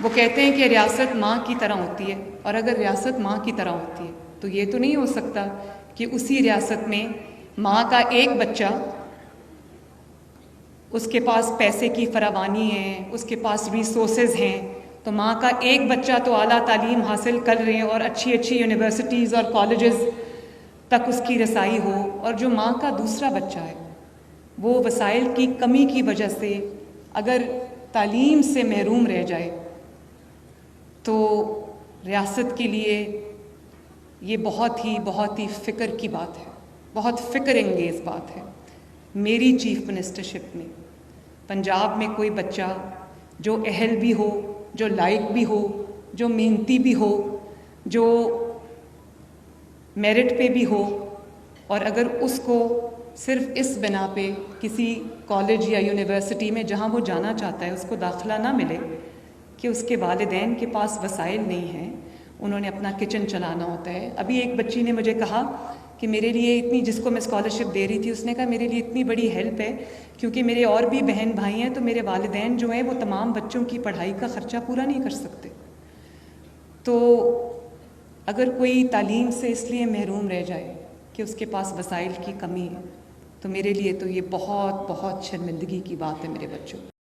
وہ کہتے ہیں کہ ریاست ماں کی طرح ہوتی ہے، اور اگر ریاست ماں کی طرح ہوتی ہے تو یہ تو نہیں ہو سکتا کہ اسی ریاست میں ماں کا ایک بچہ، اس کے پاس پیسے کی فراوانی ہے، اس کے پاس ریسورسز ہیں، تو ماں کا ایک بچہ تو اعلیٰ تعلیم حاصل کر رہے ہیں اور اچھی اچھی یونیورسٹیز اور کالجز تک اس کی رسائی ہو، اور جو ماں کا دوسرا بچہ ہے وہ وسائل کی کمی کی وجہ سے اگر تعلیم سے محروم رہ جائے تو ریاست کے لیے یہ بہت ہی فکر کی بات ہے، بہت فکر انگیز بات ہے۔ میری چیف منسٹرشپ میں پنجاب میں کوئی بچہ جو اہل بھی ہو، جو لائق بھی ہو، جو محنتی بھی ہو، جو میرٹ پہ بھی ہو، اور اگر اس کو صرف اس بنا پہ کسی کالج یا یونیورسٹی میں جہاں وہ جانا چاہتا ہے اس کو داخلہ نہ ملے کہ اس کے والدین کے پاس وسائل نہیں ہیں، انہوں نے اپنا کچن چلانا ہوتا ہے۔ ابھی ایک بچی نے مجھے کہا کہ میرے لیے اتنی، جس کو میں اسکالرشپ دے رہی تھی، اس نے کہا میرے لیے اتنی بڑی ہیلپ ہے کیونکہ میرے اور بھی بہن بھائی ہیں، تو میرے والدین جو ہیں وہ تمام بچوں کی پڑھائی کا خرچہ پورا نہیں کر سکتے۔ تو اگر کوئی تعلیم سے اس لیے محروم رہ جائے کہ اس کے پاس وسائل کی کمی ہے تو میرے لیے تو یہ بہت شرمندگی کی بات ہے میرے بچوں۔